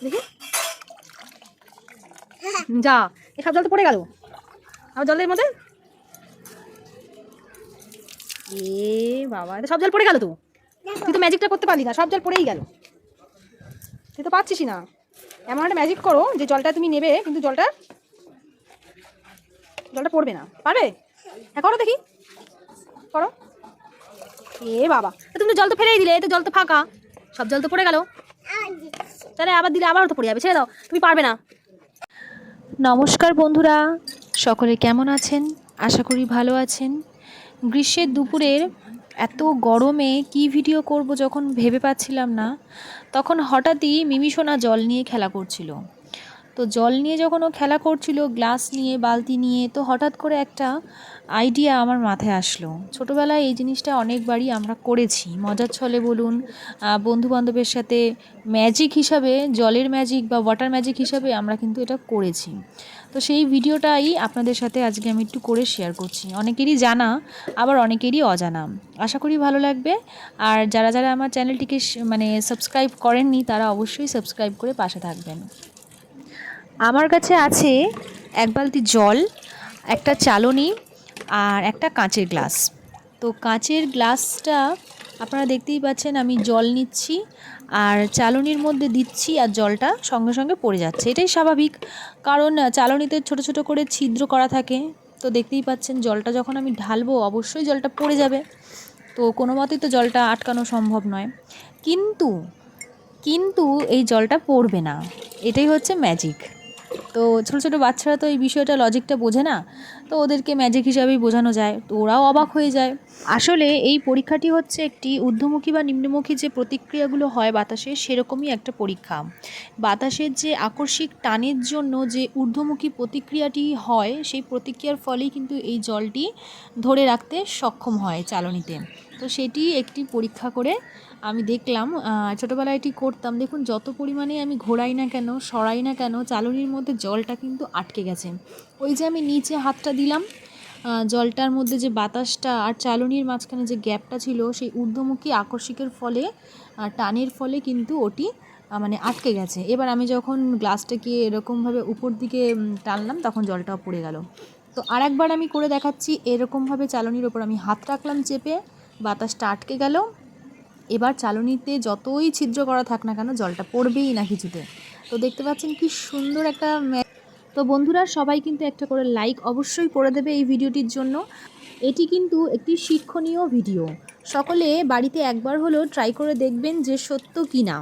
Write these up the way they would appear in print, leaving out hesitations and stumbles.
দেখি যা, এই সব জল তো পড়ে গেল। আর জলের মধ্যে এ বাবা, এটা সব জল পড়ে গেল। তো তুই তো ম্যাজিকটা করতে পারলি না, সব জল পড়েই গেল। তুই তো পারছিস না। এমন একটা ম্যাজিক করো যে জলটা তুমি নেবে কিন্তু জলটা পড়বে না। পারবে? হ্যাঁ করো দেখি, করো। এ বাবা, তুমি তো জল তো ফেলেই দিলে, তো জল তো ফাঁকা, সব জল তো পড়ে গেল। তাহলে আবার দিলে আবার তো পড়ে যাবে, ছেড়ে দাও, তুমি পারবে না। নমস্কার বন্ধুরা, সকলে কেমন আছেন? আশা করি ভালো আছেন। গ্রীষ্মের দুপুরের এত গরমে কি ভিডিও করব যখন ভেবে পাচ্ছিলাম না, তখন হঠাৎই মিমি সোনা জল নিয়ে খেলা করছিল। তো জল নিয়ে যখন ও খেলা করছিল, গ্লাস নিয়ে, বালতি নিয়ে, তো হঠাৎ করে একটা আইডিয়া আমার মাথায় আসলো। ছোটোবেলায় এই জিনিসটা অনেকবারই আমরা করেছি, মজার ছলে বলুন, বন্ধুবান্ধবের সাথে ম্যাজিক হিসাবে, জলের ম্যাজিক বা ওয়াটার ম্যাজিক হিসাবে আমরা কিন্তু এটা করেছি। তো সেই ভিডিওটাই আপনাদের সাথে আজকে আমি একটু করে শেয়ার করছি। অনেকেরই জানা, আবার অনেকেরই অজানা। আশা করি ভালো লাগবে। আর যারা যারা আমার চ্যানেলটিকে সাবস্ক্রাইব করেননি, তারা অবশ্যই সাবস্ক্রাইব করে পাশে থাকবেন। আমার কাছে আছে এক বালতি জল, একটা চালনি আর একটা কাঁচের গ্লাস। তো কাঁচের গ্লাসটা আপনারা দেখতেই পাচ্ছেন, আমি জল নিচ্ছি আর চালনির মধ্যে দিচ্ছি, আর জলটা সঙ্গে সঙ্গে পড়ে যাচ্ছে। এটাই স্বাভাবিক, কারণ চালনিতে ছোট ছোট করে ছিদ্র করা থাকে। তো দেখতেই পাচ্ছেন জলটা যখন আমি ঢালবো অবশ্যই জলটা পড়ে যাবে। তো কোনো মতেই তো জলটা আটকানো সম্ভব নয়, কিন্তু কিন্তু এই জলটা পড়বে না, এটাই হচ্ছে ম্যাজিক। তো ছোটো ছোটো বাচ্চারা তো এই বিষয়টা, লজিকটা বোঝে না, তো ওদেরকে ম্যাজিক হিসাবেই বোঝানো যায়, তো ওরাও অবাক হয়ে যায়। আসলে এই পরীক্ষাটি হচ্ছে একটি ঊর্ধ্বমুখী বা নিম্নমুখী যে প্রতিক্রিয়াগুলো হয় বাতাসে, সেরকমই একটা পরীক্ষা। বাতাসের যে আকস্মিক টানের জন্য যে ঊর্ধ্বমুখী প্রতিক্রিয়াটি হয়, সেই প্রতিক্রিয়ার ফলেই কিন্তু এই জলটি ধরে রাখতে সক্ষম হয় চালনিতে। তো সেটি একটি পরীক্ষা করে আমি দেখলাম। ছোটোবেলায় এটি করতাম। দেখুন, যত পরিমাণে আমি ঘোরাই না কেন, সরাই না কেন, চালনির মধ্যে জলটা কিন্তু আটকে গেছে। ওই যে আমি নিচে হাতটা দিলাম, জলটার মধ্যে যে বাতাসটা আর চালনির মাঝখানে যে গ্যাপটা ছিল, সেই ঊর্ধ্বমুখী আকস্মিকের ফলে, টানের ফলে কিন্তু ওটি আটকে গেছে। এবার আমি যখন গ্লাসটাকে এরকমভাবে উপর দিকে টানলাম, তখন জলটাও পড়ে গেল। তো আরেকবার আমি করে দেখাচ্ছি। এরকমভাবে চালনির ওপর আমি হাত রাখলাম চেপে, বাতাসটা আটকে গেল। এবার চালনিতে যতই ছিদ্র করা থাক না কেন, জলটা পড়বেই না কিছুতে। তো দেখতে পাচ্ছেন কি সুন্দর একটা। তো বন্ধুরা, সবাই কিন্তু একটা করে লাইক অবশ্যই করে দেবে এই ভিডিওটির জন্য। এটি কিন্তু একটি শিক্ষণীয় ভিডিও। সকলে বাড়িতে একবার হলেও ট্রাই করে দেখবেন যে সত্য কি না।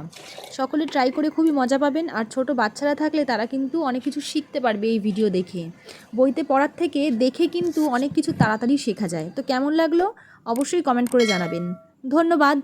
সকলে ট্রাই করে খুবই মজা পাবেন। আর ছোট বাচ্চারা থাকলে তারা কিন্তু অনেক কিছু শিখতে পারবে এই ভিডিও দেখে। বইতে পড়ার থেকে দেখে কিন্তু অনেক কিছু তাড়াতাড়ি শেখা যায়। তো কেমন লাগলো অবশ্যই কমেন্ট করে জানাবেন। ধন্যবাদ।